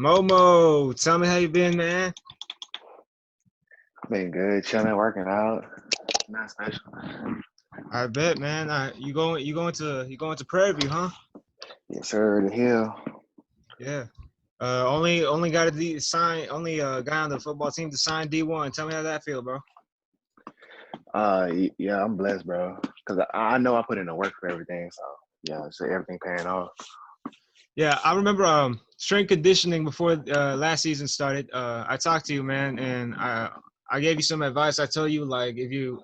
Momo, tell me how you been, man. Been good, chilling, working out. Not special. I bet, man. You going to Prairie View, huh? Yes, sir. The hill. Yeah. Only got a sign. Only guy on the football team to sign D1. Tell me how that feel, bro. Yeah, I'm blessed, bro. Cause I know I put in the work for everything. So yeah, so everything paying off. Yeah, I remember strength conditioning before last season started. I talked to you, man, and I gave you some advice. I told you like if you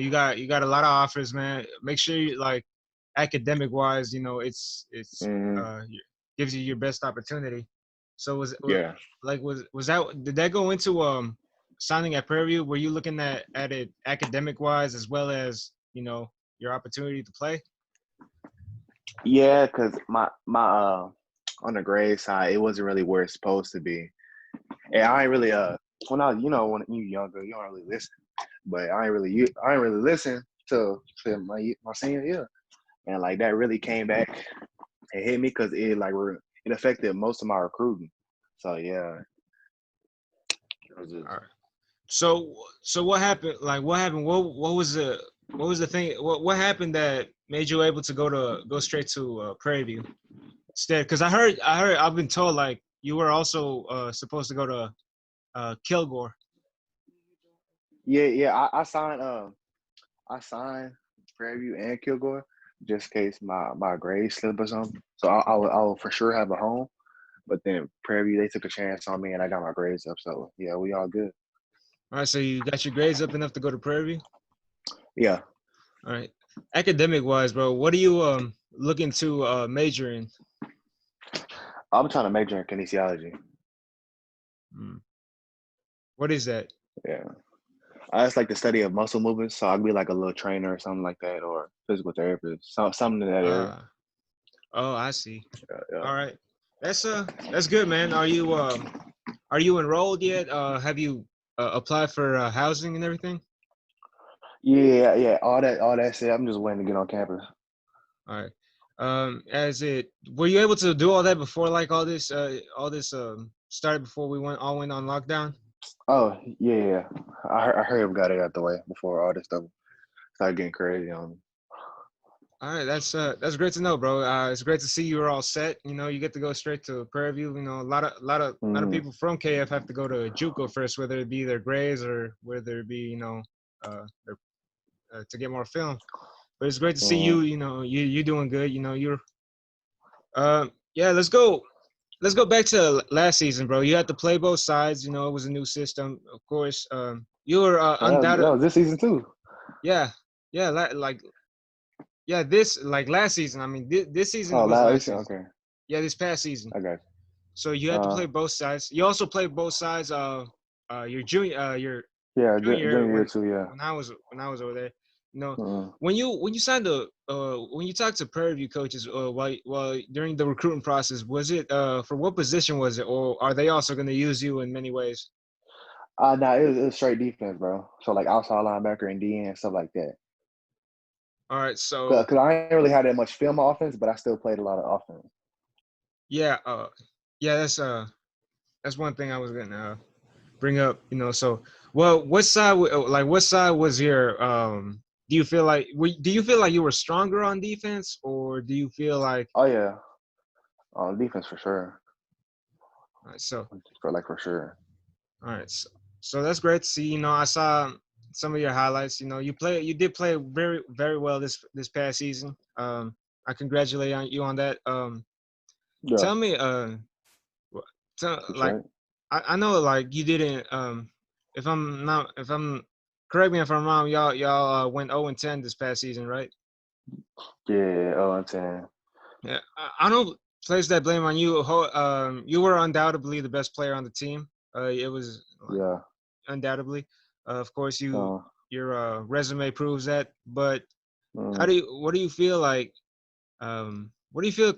got a lot of offers, man. Make sure you like academic wise, it's hmm uh gives you your best opportunity. So Yeah, was that did that go into signing at Prairie View? Were you looking at it academic wise as well as your opportunity to play? yeah. Cause my on the grade side, it wasn't really where it's supposed to be. And I ain't really when you younger, you don't really listen. But I ain't really listen to my senior year, and like that really came back and hit me because it affected most of my recruiting. So yeah, it was just. All right. So what happened? Like what happened? What was the thing? What happened that made you able to go straight to Prairie View instead? Because I've been told like you were also supposed to go to Kilgore. Yeah. I signed Prairie View and Kilgore just in case my grades slip or something. So I will for sure have a home. But then Prairie View they took a chance on me and I got my grades up. So yeah, we all good. All right, so you got your grades up enough to go to Prairie View. Yeah, All right, academic wise, bro, what are you looking to major in? I'm trying to major in kinesiology. Hmm. What is that? Yeah, I just like the study of muscle movements. So I'll be like a little trainer or something like that, or physical therapist, something in that area. Uh, oh, I see. Yeah. All right, that's good, man. Are you enrolled yet? Have you applied for housing and everything? Yeah. All that said, I'm just waiting to get on campus. All right. As it were you able to do all that before like all this started before we went on lockdown? Oh yeah. I heard we got it out the way before all this stuff started getting crazy on me. All right, that's great to know, bro. It's great to see you're all set. You get to go straight to Prairie View. A lot of Mm, people from KF have to go to JUCO first, whether it be their grades or whether it be their, to get more film. But it's great to see you. mm. You doing good. Yeah. Let's go back to last season, bro. You had to play both sides. It was a new system, of course. You were That undoubted. was this season too. Yeah, yeah, like yeah. This like last season. I mean, this season it Oh, was last last season. okay. Yeah, this past season. I got So you you. had to play both sides. You also played both sides. Your Yeah, junior junior year too. Yeah. when I was over there. You know, Mm. when you signed when you talked to Prairie View coaches while during the recruiting process, was it for what position was it, or are they also going to use you in many ways? Nah, it was straight defense, bro. So like outside linebacker and DN and stuff like that. All right, so Cause I ain't really had that much film offense, but I still played a lot of offense. yeah, yeah, that's one thing I was gonna bring up. So well, what side was your do you feel like you were stronger on defense, or do you feel like Oh yeah, on defense for sure. all right, so For sure. all right, so that's great to see. I saw some of your highlights. You did play very very well this past season. I congratulate you on that. Yeah, Tell me wh- like appreciate it. I know like you didn't if I'm correct me if I'm wrong, y'all went 0-10 this past season, right? Yeah, 0-10. Yeah, I don't place that blame on you. You were undoubtedly the best player on the team. It was like, Yeah. undoubtedly. Of course, Uh, your resume proves that. But mm. what do you feel like? What do you feel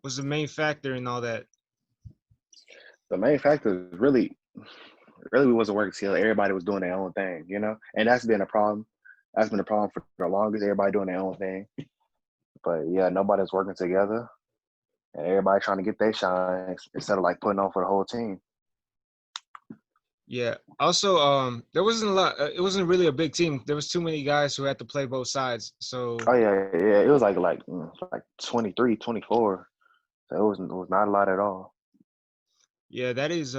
was the main factor in all that? The main factor is really we wasn't working together. Everybody was doing their own thing, and that's been a problem. That's been a problem for the longest. Everybody doing their own thing, but yeah, nobody's working together. and everybody trying to get their shine instead of like putting on for the whole team. Yeah. Also, there wasn't a lot. It wasn't really a big team. There was too many guys who had to play both sides. So Oh yeah. It was like 23, 24. So it was not a lot at all. yeah, that is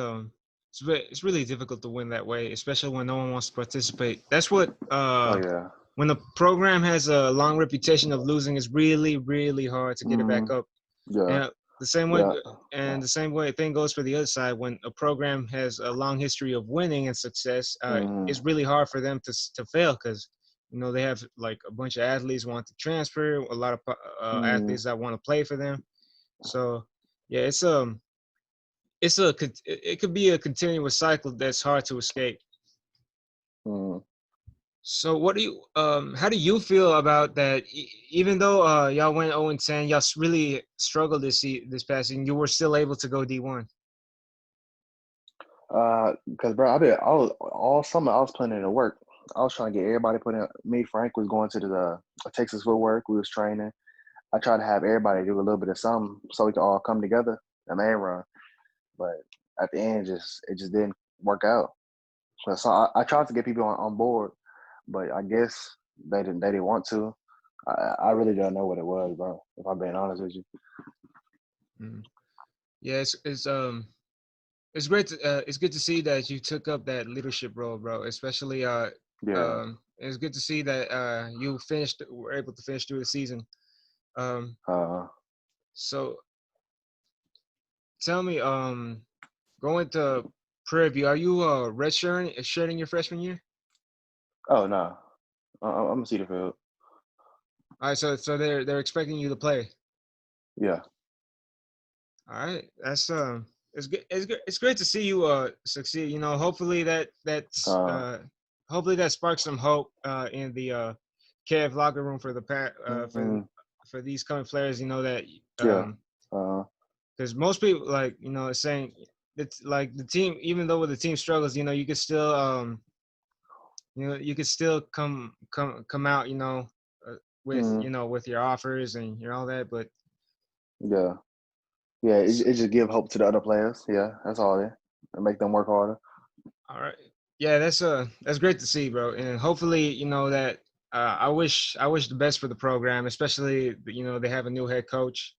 it's really difficult to win that way, especially when no one wants to participate. That's what Oh yeah. when the program has a long reputation of losing, it's really, really hard to get it back Mm-hmm. up. Yeah. And the same way, Yeah. and the same way thing goes for the other side. When a program has a long history of winning and success, Mm-hmm. it's really hard for them to fail because they have like a bunch of athletes want to transfer, a lot of Mm-hmm. athletes that want to play for them. So yeah, it could be a continuous cycle that's hard to escape. Mm-hmm. So what do you how do you feel about that? Even though y'all went 0-10, y'all really struggled this past season, you were still able to go D1. Because bro, I was all summer I was putting in the work. I was trying to get everybody put in. Me, Frank was going to the Texas footwork. We was training. I tried to have everybody do a little bit of something so we could all come together and main run. But at the end, it just didn't work out. So I tried to get people on board, but I guess they didn't want to. I really don't know what it was, bro. If I'm being honest with you. Mm. Yeah, it's great it's good to see that you took up that leadership role, bro. Especially Yeah. it's good to see that you were able to finish through the season. Um, Uh. so tell me, going to Prairie View, are you shirting your freshman year? Oh no. I'm gonna see the field. All right, so they're expecting you to play. Yeah. All right, that's it's good. It's great to see you succeed. Hopefully Uh. hopefully that sparks some hope in the KF locker room for the Mm, for these coming players. That yeah. Uh. because most people like are saying it's like the team, even though the team struggles, you could still you could still come out with Mm, with your offers and all that, but. yeah. Yeah. It just give hope to the other players. Yeah. That's all it. And make them work harder. All right. Yeah, that's great to see, bro. And hopefully, that I wish the best for the program, especially they have a new head coach.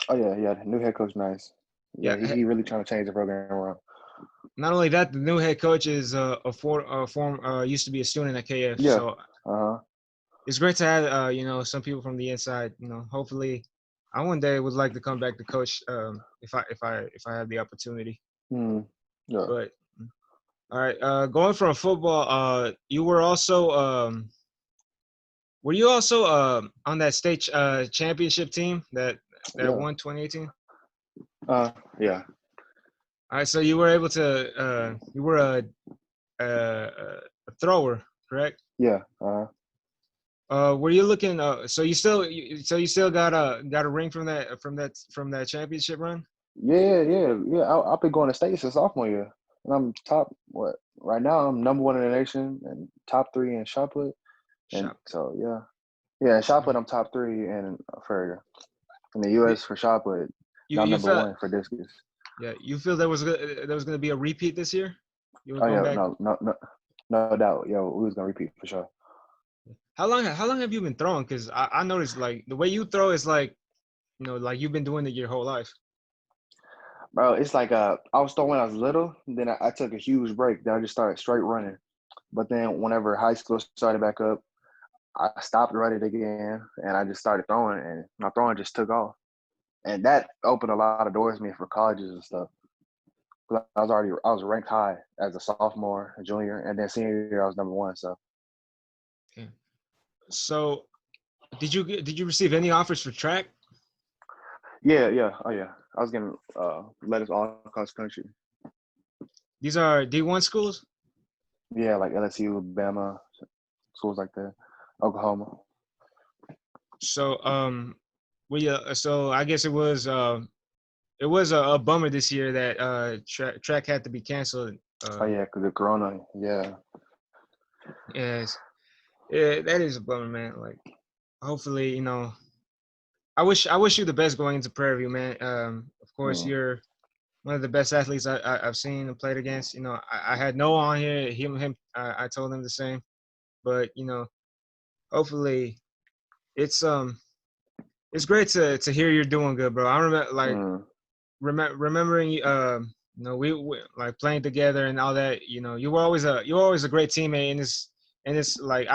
Oh yeah. Yeah. The new head coach, nice. Yeah. Yeah, He really trying to change the program around. not only that, the new head coach is a form used to be a student at KF. Yeah. So Uh. it's great to have some people from the inside. Hopefully, I one day would like to come back to coach if I have the opportunity. Mm, yeah. But all right, going from football, were you also on that state championship team that Yeah. won 2018? Yeah. All right, so you were able to you were a thrower, correct? Yeah. Were you looking? So you still got a ring from that championship run? Yeah. I've been going to state since sophomore year, and I'm top. What right now? I'm number one in the nation and top three in shot put. And Shop. so yeah. In shot put, I'm top three, and for in the You U.S. for shot put, and you I'm you number felt one for discus. yeah. You feel there was gonna be a repeat this year? You were Oh going yeah, back. no doubt. Yo, we was gonna repeat for sure. How long have you been throwing? Because I noticed like the way you throw is like like you've been doing it your whole life. Bro, it's like I was throwing when I was little, then I took a huge break. Then I just started straight running. But then whenever high school started back up, I stopped running again, and I just started throwing, and my throwing just took off. And that opened a lot of doors for me for colleges and stuff. 'Cause I was ranked high as a sophomore, a junior, and then senior year I was number one. So Yeah. So did you receive any offers for track? yeah, oh yeah, I was getting letters all across the country. These are D1 schools. Yeah, like LSU, Bama, schools like that, Oklahoma. So so I guess it was a bummer this year that track had to be canceled. Oh yeah, cause of Corona. Yeah, Yes, yeah, that is a bummer, man. Like hopefully, I wish you the best going into Prairie View, man. Of course, Mm, you're one of the best athletes I've seen and played against. You know, I had Noah on here. Him. I told him the same. But you know, hopefully, it's it's great to hear you're doing good, bro. I remember mm, remembering you know we like playing together and all that. You know, you were always a great teammate, and it's like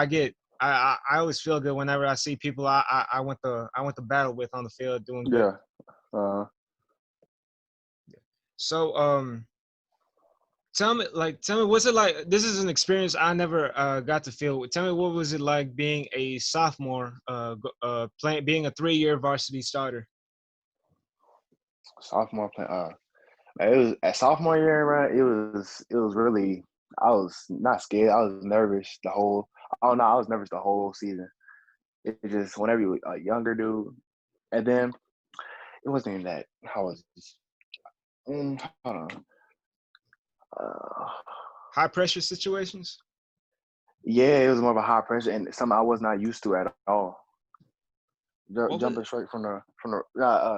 I always feel good whenever I see people I went to battle with on the field doing good. yeah. Uh, So tell me what's it like? This is an experience I never got to feel. Tell me what was it like being a sophomore, playing being a 3-year varsity starter. sophomore play. It was at sophomore year, man. It was really. I was not scared. I was nervous the whole. Oh no, I was nervous the whole season. It just whenever you a younger dude, and then it wasn't even that. How was this? Hold on. Uh, High pressure situations. yeah, it was more of a high pressure and something I was not used to at all. What was Jumping straight from the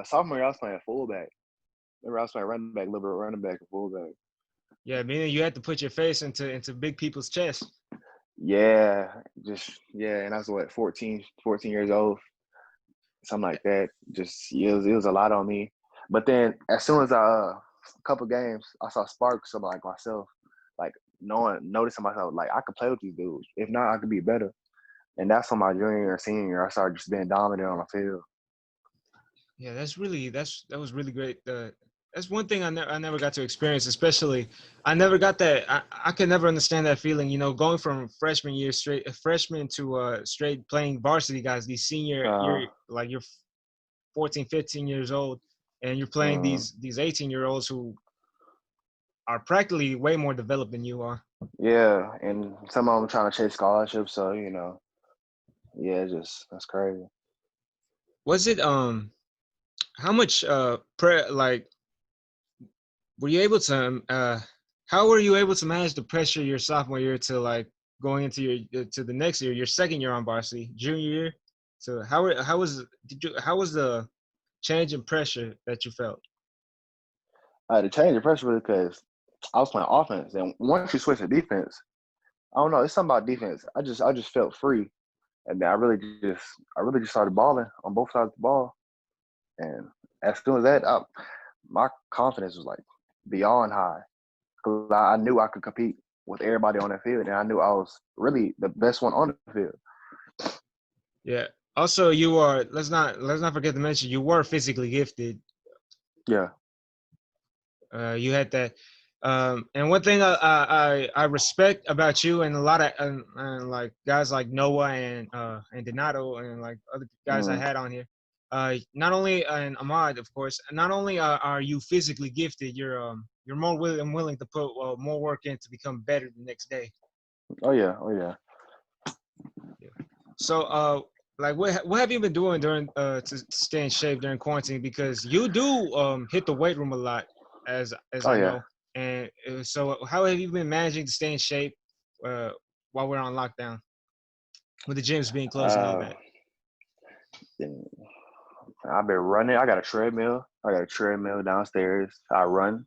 sophomore year, I was playing fullback. Remember, I was playing running back, a little bit of running back and fullback. Yeah, meaning you had to put your face into big people's chests. Yeah, yeah, and I was what 14 years old, something like that. Just it was a lot on me. But then as soon as a couple games, I saw sparks of like myself, like noticing myself, like I could play with these dudes. If not, I could be better. And that's on my junior or senior year. I started just being dominant on the field. Yeah, that was really great. That's one thing I never got to experience. Especially, I never got that. I could never understand that feeling. You know, going from freshman year straight freshman to straight playing varsity guys. These senior, Uh, you're 14, 15 years old, and you're playing mm, these 18-year-olds who are practically way more developed than you are. yeah, and some of them trying to chase scholarships. So yeah, that's crazy. Was it how much like were you able to how were you able to manage the pressure your sophomore year to like going into your to the next year, your second year on varsity, junior year? So how was the change in pressure that you felt? I had to change the pressure really because I was playing offense, and once you switch to defense, I don't know, it's something about defense. I just felt free, and then I really just started balling on both sides of the ball, and as soon as that, my confidence was like beyond high because I knew I could compete with everybody on that field, and I knew I was really the best one on the field. Yeah. Also, you are let's not forget to mention you were physically gifted. Yeah. You had that. And one thing I respect about you and a lot of like guys like Noah and Donato and like other guys I Mm. had on here. Not only and Ahmad, of course. Not only are you physically gifted, you're more willing to put more work in to become better the next day. Oh yeah. Oh yeah. Yeah. So like what have you been doing during to stay in shape during quarantine? Because you do hit the weight room a lot, as Oh I yeah. know. And so how have you been managing to stay in shape uh, while we're on lockdown with the gyms being closed and all Uh, that? then I've been running. I got a treadmill. I got a treadmill downstairs. I run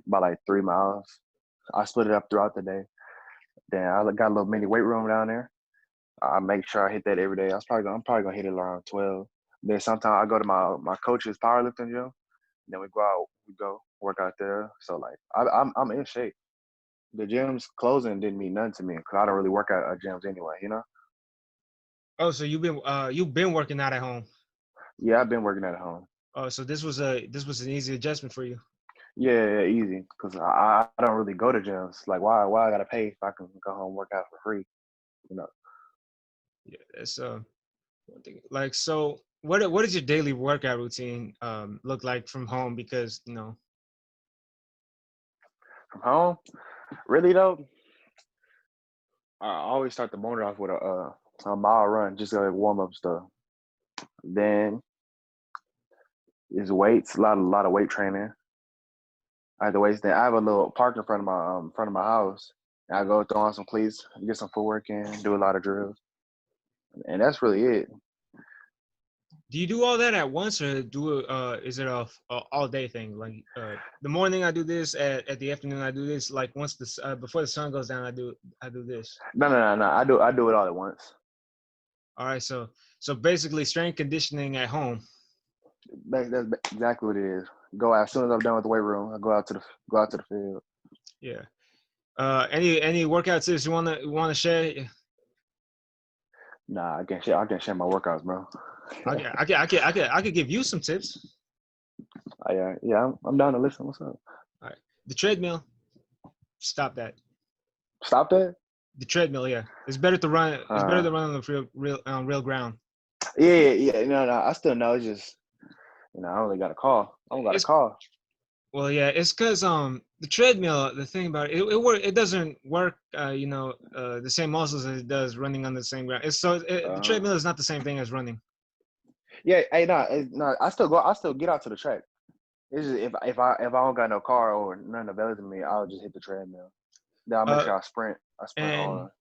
about like 3 miles. I split it up throughout the day. Then I got a little mini weight room down there. I make sure I hit that every day. I'm probably gonna hit it around 12. Then sometimes I go to my coach's powerlifting gym. Then we go work out there. So like I'm in shape. The gym's closing didn't mean nothing to me because I don't really work out at gyms anyway. Oh, so you've been working out at home. Yeah, I've been working at home. Oh, so this was an easy adjustment for you. Yeah, yeah, easy. Cause I don't really go to gyms. Like why I gotta pay if I can go home and work out for free? You know. Yeah, that's one thing. Like so. What does your daily workout routine look like from home? Because you know. From home, really though, I always start the morning off with a mile run, just like warm up stuff. Then is weights, a lot of weight training. I have the weights. Then I have a little park in front of my house. And I go throw on some cleats, get some footwork in, do a lot of drills, and that's really it. Do you do all that at once, or is it a all day thing? Like the morning I do this, at the afternoon I do this. Like once before the sun goes down, I do this. No. I do it all at once. All right, so basically strength conditioning at home. That's exactly what it is. Go out as soon as I'm done with the weight room. I go out to the field. Yeah. Any workout tips you wanna share? Nah, I can't share my workouts, bro. I could give you some tips. Yeah, I'm down to listen. What's up? All right. The treadmill. Stop that. Stop that. The treadmill. Yeah, it's better to run. It's better to run on the real ground. Yeah. No. I still know. It's just I only got a call. I don't got a It's call. Well, yeah, it's because the treadmill. The thing about it doesn't work. The same muscles as it does running on the same ground. The treadmill is not the same thing as running. Yeah. Hey, no. I still go. I still get out to the track. It's just if I don't got no car or nothing available to me, I'll just hit the treadmill. Then I'll make sure I sprint. I sprint And hard.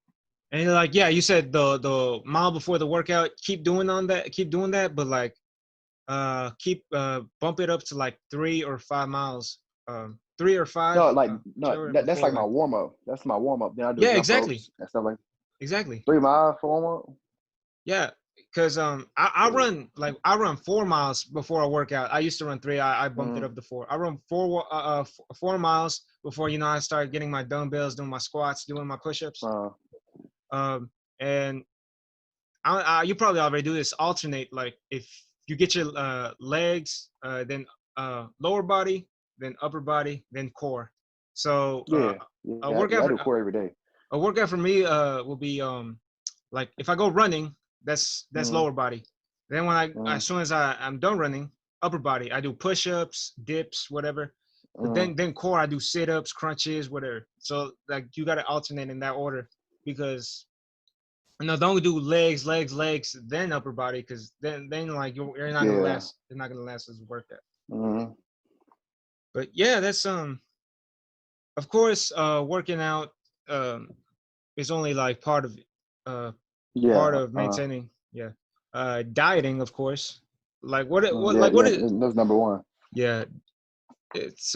and you're like, yeah, you said the mile before the workout, keep doing that, but like keep bump it up to like 3 or 5 miles, 3 or 5, No. whichever That's before like my like. warm up. That's my warm up. Then I do Yeah, jump exactly, ropes and stuff like exactly. 3 miles for warm up. Yeah, because I run 4 miles before I work out. I used to run 3. I bumped it Mm, up to 4. I run 4 miles before I start getting my dumbbells, doing my squats, doing my push-ups. uh, And you probably already do this. Alternate, like if you get your legs, then lower body, then upper body, then core. So yeah. a I workout do for core every day. a workout for me will be like if I go running, that's Mm, lower body. Then mm, as soon as I'm done running, upper body, I do push-ups, dips, whatever. But mm, then core, I do sit-ups, crunches, whatever. So like you got to alternate in that order because no, don't do legs, then upper body because then like you're not gonna yeah. last. You're not gonna last as a workout. Mm, But yeah, that's of course working out um is only like uh part yeah. of maintaining. Yeah, dieting of course. Like what Yeah. like what Yeah. is That's number one. yeah it's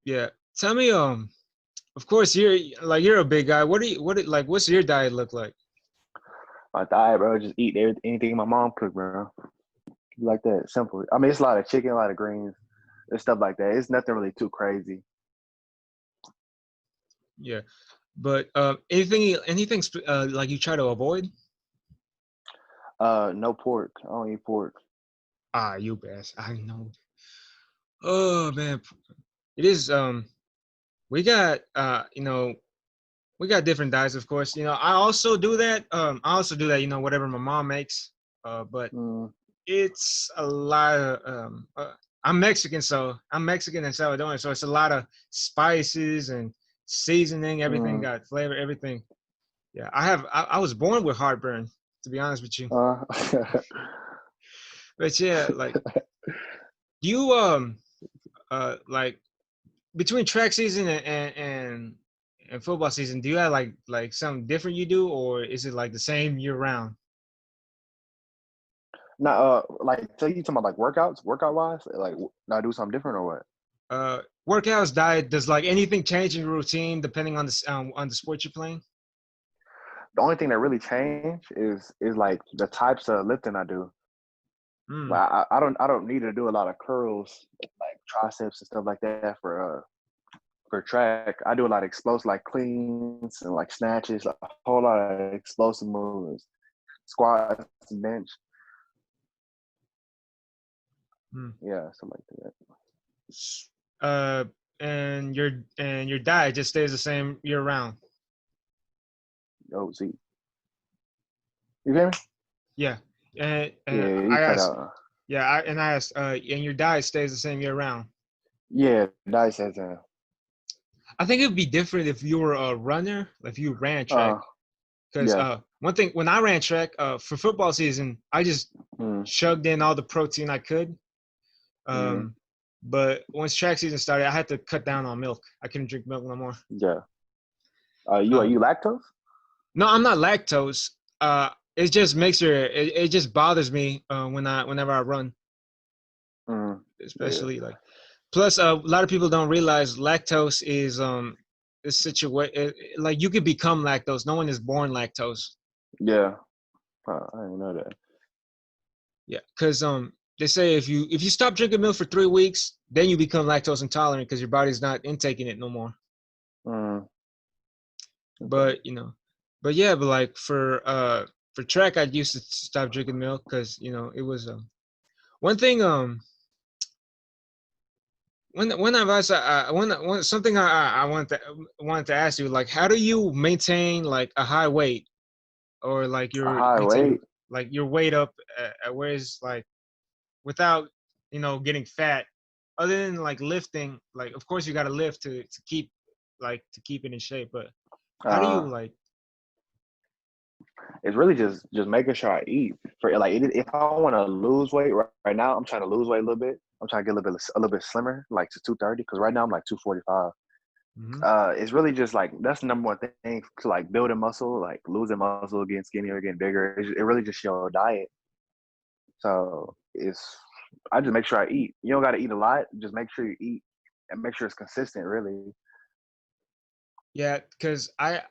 yeah. Tell me of course you're a big guy. What's your diet look like? My diet, bro. Just eat anything my mom cook, bro. Like that. Simple. I mean, it's a lot of chicken, a lot of greens, and stuff like that. It's nothing really too crazy. Yeah, but like you try to avoid? No pork. I don't eat pork. Ah, you best. I know. Oh man, it is. We got we got different diets, of course. I also do that. Whatever my mom makes. But Mm, it's a lot of I'm Mexican, so I'm Mexican and Salvadorian, so it's a lot of spices and seasoning. Everything mm. got flavor. Everything. Yeah, I was born with heartburn, to be honest with you. Uh, But yeah, like you like between track season and football season, do you have like something different you do, or is it like the same year round? Now, like, so you talking about like workout wise? Like, now do something different or what? Workouts, diet, does like anything change in your routine depending on the sport you're playing? The only thing that really changed is like the types of lifting I do. Mm, Like, I don't need to do a lot of curls, like triceps and stuff like that for track. I do a lot of explosive, like cleans and like snatches, like a whole lot of explosive movements, squats, bench. mm. Yeah, something like that. Uh, and your diet just stays the same year round. Oh, see, you hear me? Yeah, and Yeah, you I cut asked, out. yeah, I asked, and your diet stays the same year round. Yeah, nice as a. I think it would be different if you were a runner, if you ran track. Uh, Because yeah. one thing, when I ran track for football season, I just Mm, chugged in all the protein I could. mm, But once track season started, I had to cut down on milk. I couldn't drink milk no more. yeah. You are Um, you lactose? no, I'm not lactose. it just makes it just bothers me whenever I run, Mm, yeah, especially like. Plus, a lot of people don't realize lactose is situation like you could become lactose. No one is born lactose. yeah. I didn't know that. Yeah, because they say if you stop drinking milk for 3 weeks, then you become lactose intolerant because your body's not intaking it no more. Mm, okay. But but yeah, but like for track, I used to stop drinking milk because it was one thing one advice one something I wanted to ask you, like how do you maintain like a high weight or like A your high maintain weight. like your weight up where it's like without getting fat, other than like lifting, like of course you got to lift to keep to keep it in shape, but how do you Uh, like it's really just making sure I eat. For like, if I want to lose weight right now, I'm trying to lose weight a little bit. I'm trying to get a little bit slimmer, like to 230, because right now I'm like 245. mhm. It's really just like that's the number one thing to like building muscle, like losing muscle, getting skinnier, getting bigger. It really just your diet. So I just make sure I eat. You don't got to eat a lot. Just make sure you eat and make sure it's consistent. Really. Yeah, because I've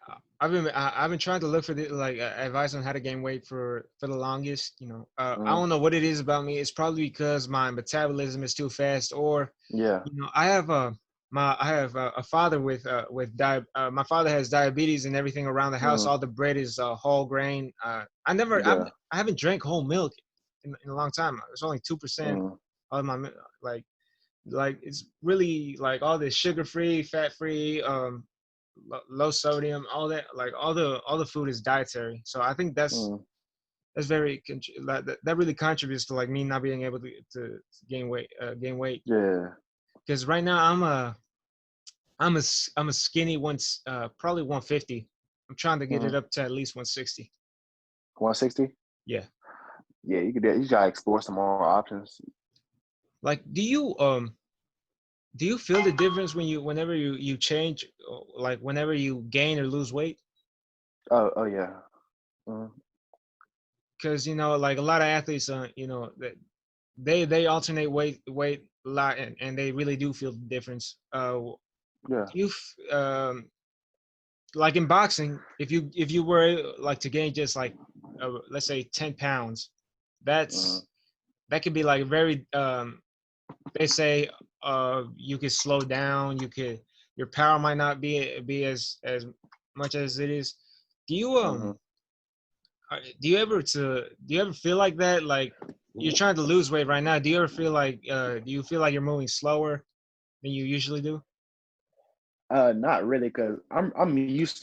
been trying to look for the like advice on how to gain weight for the longest. I Mm, don't know what it is about me. It's probably because my metabolism is too fast, or yeah. I have a father my father has diabetes, and everything around the house. Mm, All the bread is whole grain. yeah. I haven't drank whole milk in a long time. It's only 2% Mm, of my like it's really like all this sugar free, fat free, low sodium, all that, like all the food is dietary. So I think mm, that's very that really contributes to like me not being able to gain weight, yeah. because right now I'm a skinny once probably 150. I'm trying to get it Mm. up to at least 160. 160. Yeah. Yeah, you gotta explore some more options. Like do you feel the difference whenever you change, like whenever you gain or lose weight? Oh yeah. Mm, Because like a lot of athletes that they alternate weight a lot, and they really do feel the difference. yeah. You like in boxing, if you were like to gain just like let's say 10 pounds, Mm, that could be like very they say you could slow down, your power might not be as much as it is. Do you mm-hmm. do you ever feel like that, like you're trying to lose weight right now? Do you ever feel like do you feel like you're moving slower than you usually do? Not really, cause I'm used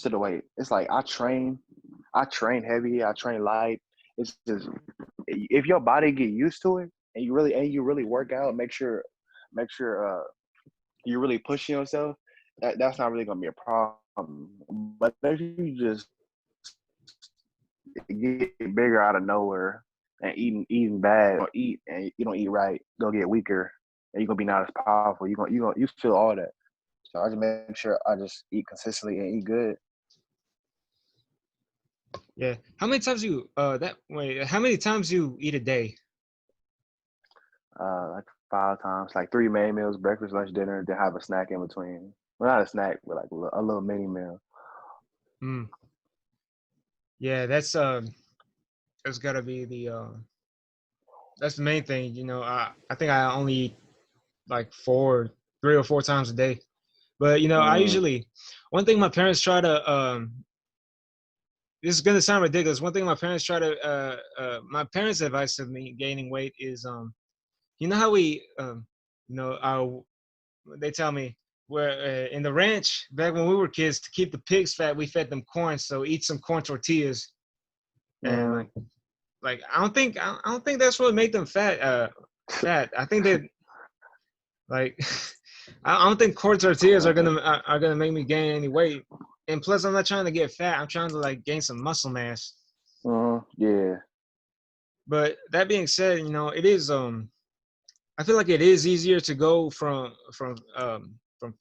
to the weight. It's like I train heavy, I train light. It's just if your body get used to it and you really work out, make sure you really pushing yourself. That's not really gonna be a problem. But if you just get bigger out of nowhere and eating bad or eat and you don't eat right, go get weaker and you're gonna be not as powerful. You feel all that. So I just make sure I just eat consistently and eat good. Yeah. How many times you eat a day? Like 5 times, like 3 main meals, breakfast, lunch, dinner, then have a snack in between. Well, not a snack, but like a little mini meal. Mm. Yeah, that's gotta be that's the main thing. I think I only eat like 3 or 4 times a day. But I Mm, usually one thing my parents try to this is gonna sound ridiculous. One thing my parents' advice to me gaining weight is how we our they tell me where in the ranch back when we were kids, to keep the pigs fat, we fed them corn. So eat some corn tortillas, and mm. like I don't think that's what made them fat. I think that like I don't think corn tortillas are gonna make me gain any weight. And plus, I'm not trying to get fat. I'm trying to like gain some muscle mass. Yeah, But that being said, it is I feel like it is easier to go from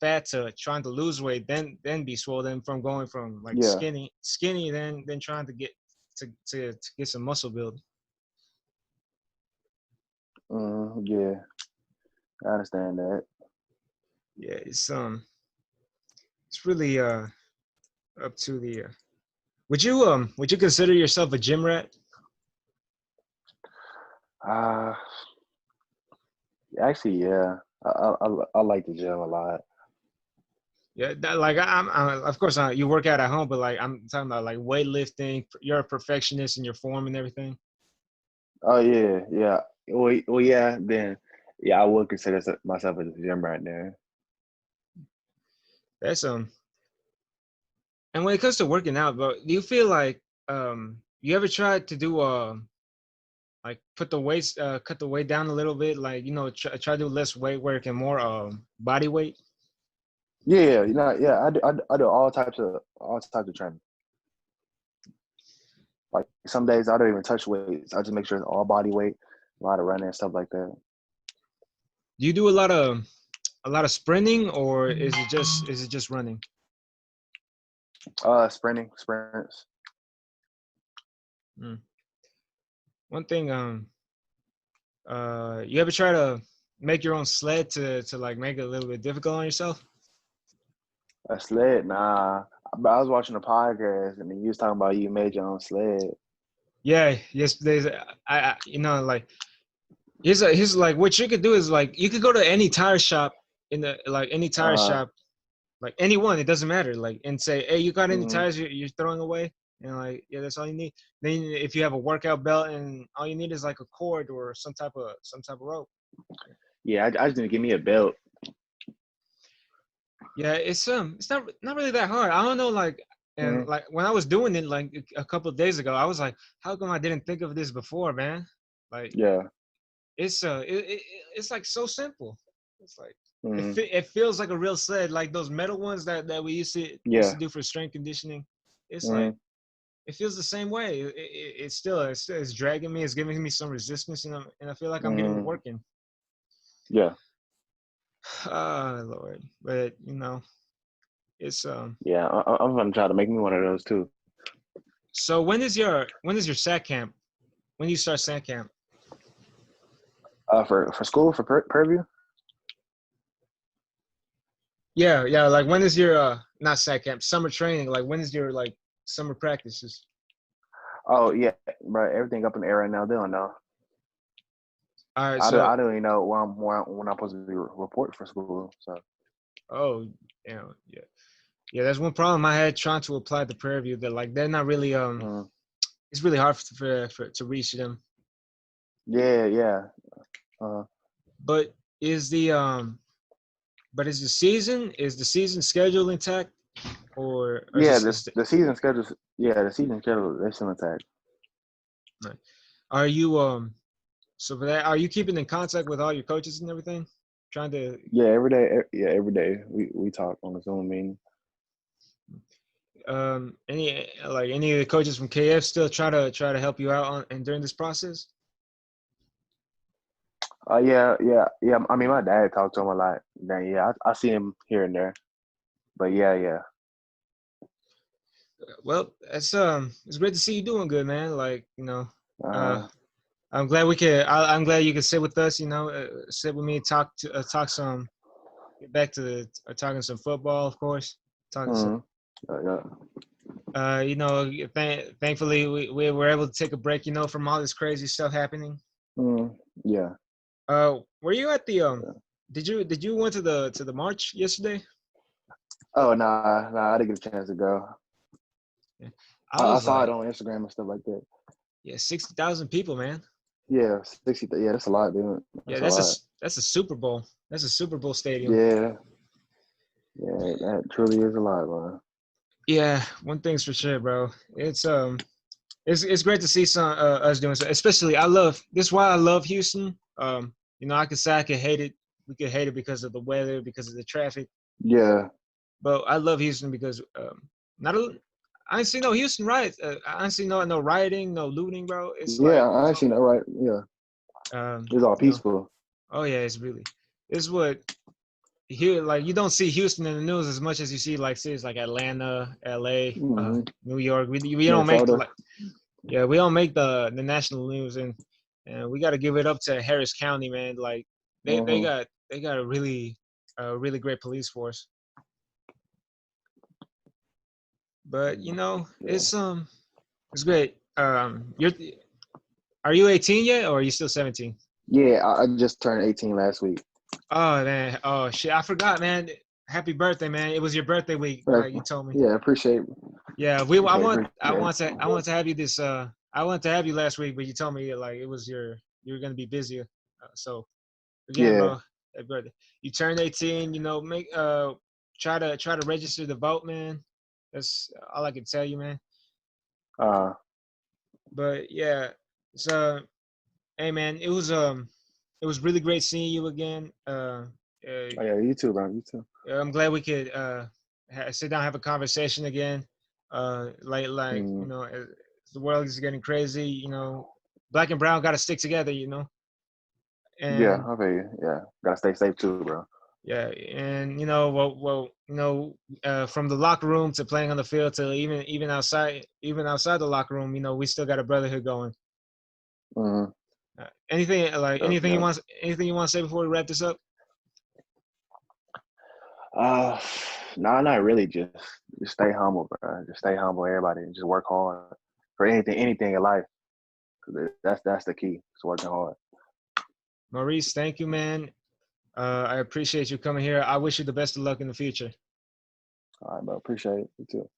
fat to trying to lose weight than be swollen, from going from like yeah, skinny then trying to get to get some muscle build. Yeah, I understand that. Yeah, it's really up to the. Would you consider yourself a gym rat? Uh, Actually, yeah. I like the gym a lot. Yeah, like I'm of course you work out at home, but like I'm talking about like weightlifting. You're a perfectionist in your form and everything. Oh yeah, yeah. Well, yeah. Then, yeah, I would consider myself as a gym right now. That's And when it comes to working out, bro, do you feel like you ever tried to do like put the weights cut the weight down a little bit, like try to do less weight work and more body weight? Yeah, yeah. I do all types of training. Like some days I don't even touch weights. I just make sure it's all body weight, a lot of running and stuff like that. Do you do a lot of sprinting, or is it just running? Sprints. Mm. One thing you ever try to make your own sled to like make it a little bit difficult on yourself? A sled, nah. But I was watching a podcast and you was talking about you made your own sled. Yeah, yes, there's like here's like what you could do is like you could go to any tire shop in the like any tire Uh, shop, like anyone, it doesn't matter, like, and say, hey, you got any mm, tires you're throwing away? And like, yeah, that's all you need. Then if you have a workout belt, and all you need is like a cord or some type of rope. yeah, I just need to give me a belt. Yeah, it's not really that hard. I don't know, like, and Mm, like when I was doing it like a couple of days ago, I was like, how come I didn't think of this before, man? Like, yeah. it's like so simple. It's like Mm, it feels like a real sled, like those metal ones that we used to yeah. do for strength conditioning. It's like Mm, it feels the same way. It's dragging me. It's giving me some resistance, and I feel like I'm getting the mm, work in. yeah. Ah, Lord, but it's Yeah. I'm gonna try to make me one of those too. So when is your SAT camp? When do you start SAT camp? For school for Prairie View. Yeah, yeah. Like when is your not SAT camp, summer training? Like when is your like summer practices? Oh yeah, bro. Everything up in the air right now. They don't know. All right, I so don't even know when I'm supposed to be report for school. So oh yeah. Yeah, that's one problem I had trying to apply to Prairie View. That like they're not really mm, it's really hard to reach them. yeah. Uh, But is the is the season schedule intact, or yeah. is The season schedule. Yeah, the season schedule. They're still intact. right. Are you so for that, are you keeping in contact with all your coaches and everything? Trying to Yeah, every day. Yeah, every day we talk on the Zoom meeting. any of the coaches from KF still try to help you out and during this process? Yeah. I mean, my dad talked to him a lot. Then yeah, I see him here and there. But yeah. Well, it's great to see you doing good, man. Like uh, Uh, I'm glad I'm glad you could sit with us. Sit with me, talk some, get back to talking some football, of course. Talking some. mm, yeah. Thankfully we were able to take a break, from all this crazy stuff happening. Yeah. Were you at the did you went to the march yesterday? Oh nah, I didn't get a chance to go. Yeah. I I was saw it like, on Instagram and stuff like that. yeah, 60,000 people, man. Yeah, 60. Yeah, that's a lot, dude. Yeah, That's a lot. that's a Super Bowl. That's a Super Bowl stadium. Yeah, that truly is a lot, man. Yeah, one thing's for sure, bro. It's great to see some us doing so. Especially, I love this. Is why I love Houston. I could say I could hate it. We could hate it because of the weather, because of the traffic. Yeah, But I love Houston because not a, I ain't see no Houston riots. I ain't see no rioting, no looting, bro. It's yeah. like I ain't seen that right. Yeah, um, it's all you know, peaceful. oh yeah, it's what here, like, you don't see Houston in the news as much as you see like cities like Atlanta, LA, Hmm New York. We don't make Minnesota. like Yeah, we don't make the national news, and we got to give it up to Harris County, man. Like Hmm. they got a really great police force. But Yeah. it's great. Are you 18 yet, or are you still 17? Yeah, I just turned 18 last week. Oh man, oh shit, I forgot, man. Happy birthday, man! It was your birthday week, But like you told me. yeah, appreciate Yeah, it. I want to have you I want to have you last week, but you told me like you were gonna be busy. So again, Yeah. bro, happy birthday. You turned 18. Make try to register the vote, man. That's all I can tell you, man. Uh, But yeah, so hey, man, it was really great seeing you again. oh yeah, you too, bro. You too. I'm glad we could sit down, have a conversation again. Like Mm, as the world is getting crazy. Black and brown got to stick together. yeah, And I feel you. Yeah, gotta stay safe too, bro. yeah, and from the locker room to playing on the field to even outside the locker room, we still got a brotherhood going. Hmm. Yep, yep. Anything you want to say before we wrap this up? Uh, no, not really. Just stay humble, bro. Just stay humble, everybody. And just work hard for anything in life. Cause that's the key. It's working hard. Maurice, thank you, man. I appreciate you coming here. I wish you the best of luck in the future. All right, bro. Appreciate it. You too.